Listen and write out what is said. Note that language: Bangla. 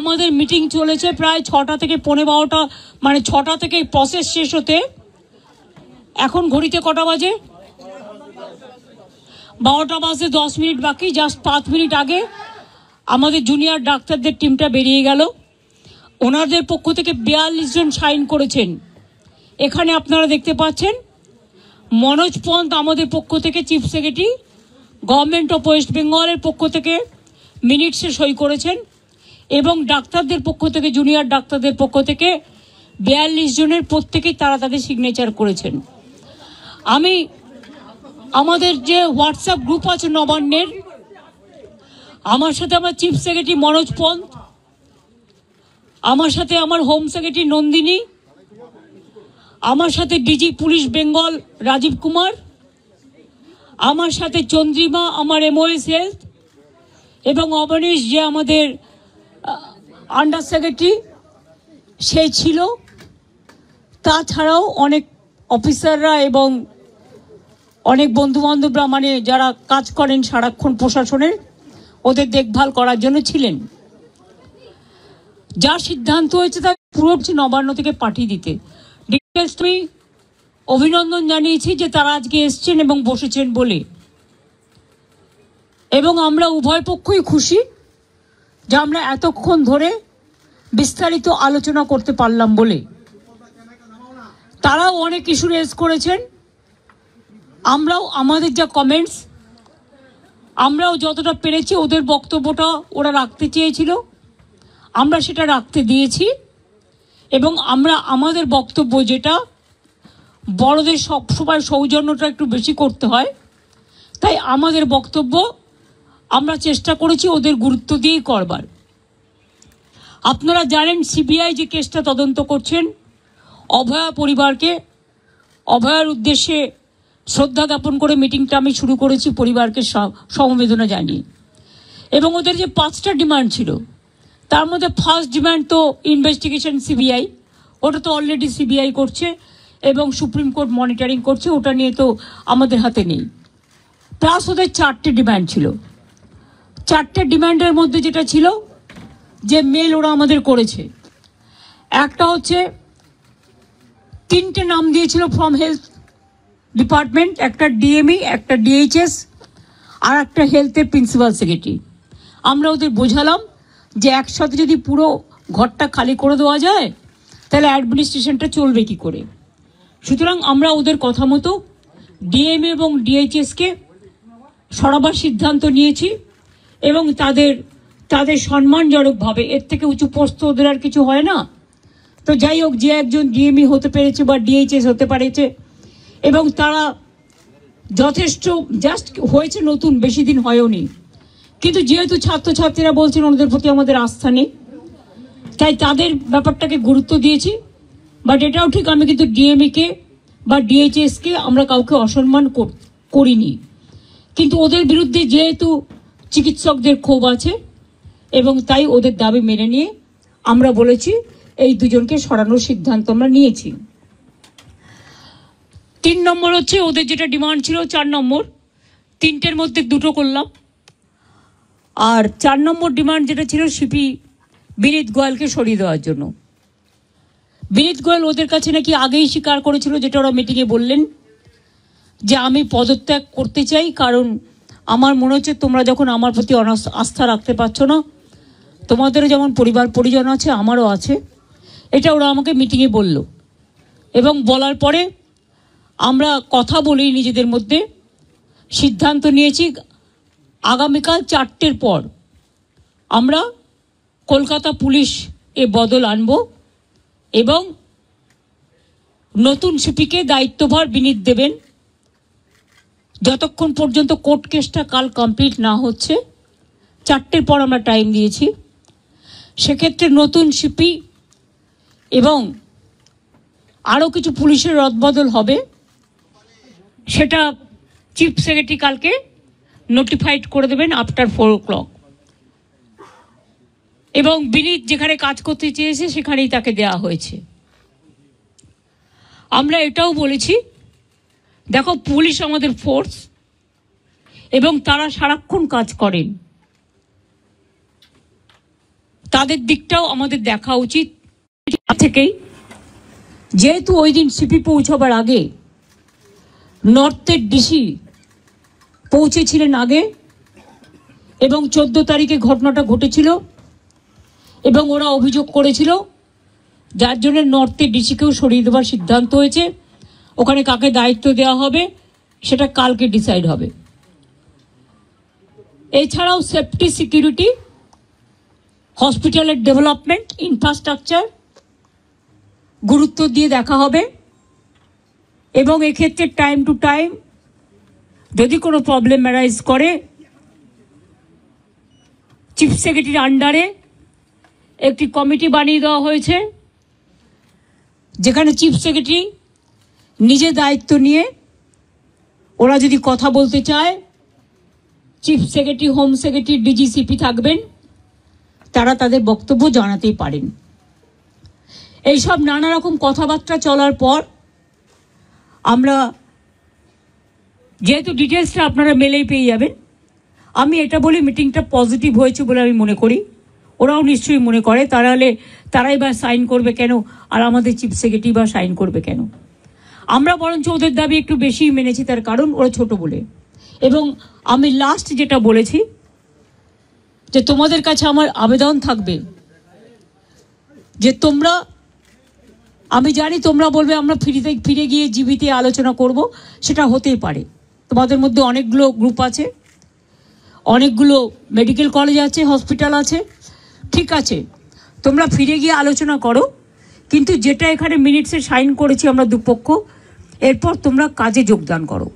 আমাদের মিটিং চলেছে প্রায় 6টা থেকে 12:15, মানে 6টা থেকে প্রসেস শেষ হতে এখন ঘড়িতে কটা বাজে? 12টা বাজে 10 মিনিট বাকি। জাস্ট 5 মিনিট আগে আমাদের জুনিয়র ডাক্তারদের টিমটা বেরিয়ে গেল। ওনাদের পক্ষ থেকে 42 জন সাইন করেছেন। এখানে আপনারা দেখতে পাচ্ছেন মনোজ পন্ত আমাদের পক্ষ থেকে chief secretary, government of West বেঙ্গলের পক্ষ থেকে মিনিটসে সই করেছেন এবং ডাক্তারদের পক্ষ থেকে, জুনিয়র ডাক্তারদের পক্ষ থেকে 42 জনের প্রত্যেকেই তারা তাদের সিগনেচার করেছেন। আমি আমাদের যে হোয়াটসঅ্যাপ গ্রুপ আছে নবান্নের, আমার সাথে আমার চিফ সেক্রেটারি মনোজ পন্ত, আমার সাথে আমার হোম সেক্রেটারি নন্দিনী, আমার সাথে ডিজি পুলিশ বেঙ্গল রাজীব কুমার, আমার সাথে চন্দ্রিমা আমার এমওএস হেলথ, এবং অবনীশ যে আমাদের আন্ডার সেক্রেটারি সে ছিল। তাছাড়াও অনেক অফিসাররা এবং অনেক বন্ধুবান্ধবরা, মানে যারা কাজ করেন সারাক্ষণ প্রশাসনের, ওদের দেখভাল করার জন্য ছিলেন। যা সিদ্ধান্ত হয়েছে তা পুরো নবান্ন থেকে পাঠিয়ে দিতে। ডিটেলস আমি অভিনন্দন জানিয়েছি যে তারা আজকে এসছেন এবং বসেছেন বলে, এবং আমরা উভয় পক্ষই খুশি যে আমরা এতক্ষণ ধরে বিস্তারিত আলোচনা করতে পারলাম বলে। তারাও অনেক ইস্যু রেজ করেছেন, আমরাও আমাদের যা কমেন্টস আমরাও যতটা পেরেছি, ওদের বক্তব্যটা ওরা রাখতে চেয়েছিল আমরা সেটা রাখতে দিয়েছি, এবং আমরা আমাদের বক্তব্য যেটা, বড়দের সবসময় সৌজন্যটা একটু বেশি করতে হয়, তাই আমাদের বক্তব্য আমরা চেষ্টা করেছি ওদের গুরুত্ব দিয়েই করবার। আপনারা জানেন সিবিআই যে কেসটা তদন্ত করছেন, অভয়া পরিবারকে, অভয়ার উদ্দেশ্যে শ্রদ্ধা জ্ঞাপন করে মিটিংটা আমি শুরু করেছি পরিবারকে সমবেদনা জানিয়ে। এবং ওদের যে 5টা ডিমান্ড ছিল তার মধ্যে ফার্স্ট ডিমান্ড তো ইনভেস্টিগেশন সিবিআই, ওটা তো অলরেডি সিবিআই করছে এবং সুপ্রিম কোর্ট মনিটরিং করছে, ওটা নিয়ে তো আমাদের হাতে নেই। প্লাস ওদের 4টে ডিমান্ড ছিল। 4টে ডিমান্ডের মধ্যে যেটা ছিল যে মেল ওরা আমাদের করেছে, একটা হচ্ছে 3টে নাম দিয়েছিল ফ্রম হেলথ ডিপার্টমেন্ট, একটা ডিএমই, একটা ডিএইচএস, আর একটা হেলথের প্রিন্সিপাল সেক্রেটারি। আমরা ওদের বোঝালাম যে একসাথে যদি পুরো ঘরটা খালি করে দেওয়া যায় তাহলে অ্যাডমিনিস্ট্রেশনটা চলবে কি করে। সুতরাং আমরা ওদের কথা মতো ডিএমএ এবং ডিএইচএসকে সরাবার সিদ্ধান্ত নিয়েছি, এবং তাদের সম্মানজনকভাবে, এর থেকে উঁচু পোস্ট ওদের আর কিছু হয় না। তো যাই হোক, যে একজন ডিএমই হতে পেরেছে বা ডিএইচএস হতে পেরেছে, এবং তারা যথেষ্ট জাস্ট হয়েছে, নতুন বেশি দিন হয়ওনি, কিন্তু যেহেতু ছাত্রছাত্রীরা বলছেন ওদের প্রতি আমাদের আস্থা নেই, তাই তাদের ব্যাপারটাকে গুরুত্ব দিয়েছি। বাট এটাও ঠিক, আমি কিন্তু ডিএমইকে বা ডিএইচএসকে আমরা কাউকে অসম্মান করিনি, কিন্তু ওদের বিরুদ্ধে যেহেতু চিকিৎসকদের ক্ষোভ আছে এবং তাই ওদের দাবি মেনে নিয়ে আমরা বলেছি এই দুজনকে সরানোর সিদ্ধান্ত আমরা নিয়েছি। 3 নম্বর হচ্ছে ওদের যেটা ডিমান্ড ছিল 4 নম্বর, 3টের মধ্যে 2টো করলাম। আর 4 নম্বর ডিমান্ড যেটা ছিল সিপি বিনীত গোয়েলকে সরিয়ে দেওয়ার জন্য। বিনীত গোয়েল ওদের কাছে নাকি আগেই স্বীকার করেছিল, যেটা ওরা মিটিংয়ে বললেন, যে আমি পদত্যাগ করতে চাই, কারণ আমার মনে হচ্ছে তোমরা যখন আমার প্রতি আস্থা রাখতে পারছো না, তোমাদেরও যেমন পরিবার পরিজন আছে আমারও আছে, এটা ওরা আমাকে মিটিংয়ে বলল। এবং বলার পরে আমরা কথা বলি নিজেদের মধ্যে, সিদ্ধান্ত নিয়েছি আগামীকাল 4টের পর আমরা কলকাতা পুলিশ এ বদল আনব এবং নতুন সিপিকে দায়িত্বভার বিনীত দেবেন। যতক্ষণ পর্যন্ত কোর্ট কেসটা কাল কমপ্লিট না হচ্ছে, 4টের পর আমরা টাইম দিয়েছি, সেক্ষেত্রে নতুন সিপি এবং আরও কিছু পুলিশের রদবদল হবে, সেটা চিফ সেক্রেটারি কালকে নোটিফাইড করে দেবেন আফটার 4 o'clock। এবং বিনীত যেখানে কাজ করতে চেয়েছে সেখানেই তাকে দেওয়া হয়েছে। আমরা এটাও বলেছি, দেখো পুলিশ আমাদের ফোর্স এবং তারা সারাক্ষণ কাজ করেন, তাদের দিকটাও আমাদের দেখা উচিত থেকেই। যেহেতু ওই দিন সিপি পৌঁছবার আগে নর্থের ডিসি পৌঁছেছিলেন আগে, এবং 14 তারিখে ঘটনাটা ঘটেছিল এবং ওরা অভিযোগ করেছিল, যার জন্য নর্থের ডিসিকেও সরিয়ে দেওয়ার সিদ্ধান্ত হয়েছে। ওখানে কাকে দায়িত্ব দেওয়া হবে সেটা কালকে ডিসাইড হবে। এছাড়াও সেফটি, সিকিউরিটি, হসপিটালের ডেভেলপমেন্ট, ইনফ্রাস্ট্রাকচার গুরুত্ব দিয়ে দেখা হবে। এবং এক্ষেত্রে টাইম টু টাইম যদি কোনো প্রবলেম অ্যারাইজ করে, চিফ সেক্রেটারির আন্ডারে একটি কমিটি বানিয়ে দেওয়া হয়েছে, যেখানে চিফ সেক্রেটারি নিজে দায়িত্ব নিয়ে ওরা যদি কথা বলতে চায়, chief secretary, home secretary, DG CP থাকবেন, তারা তাদের বক্তব্য জানাতেই পারেন। এইসব নানা রকম কথাবার্তা চলার পর আমরা, যেহেতু ডিটেলসটা আপনারা মেলেই পেয়ে যাবেন, আমি এটা বলি মিটিংটা পজিটিভ হয়েছে বলে আমি মনে করি। ওরাও নিশ্চয়ই মনে করে, তারাই বা সাইন করবে কেন, আর আমাদের চিফ সেক্রেটারি বা সাইন করবে কেন? আমরা বরঞ্চ ওদের দাবি একটু বেশি মেনেছি, তার কারণ ওরা ছোট বলে। এবং আমি লাস্ট যেটা বলেছি, যে তোমাদের কাছে আমার আবেদন থাকবে যে তোমরা, আমি জানি তোমরা বলবে আমরা ফিরে গিয়ে জিবিতে আলোচনা করব, সেটা হতেই পারে। তোমাদের মধ্যে অনেকগুলো গ্রুপ আছে, অনেকগুলো মেডিকেল কলেজ আছে, হসপিটাল আছে, ঠিক আছে, তোমরা ফিরে গিয়ে আলোচনা করো, কিন্তু যেটা এখানে মিনিটসে সাইন করেছি আমরা দুপক্ষ, এরপর তোমরা কাজে যোগদান করো।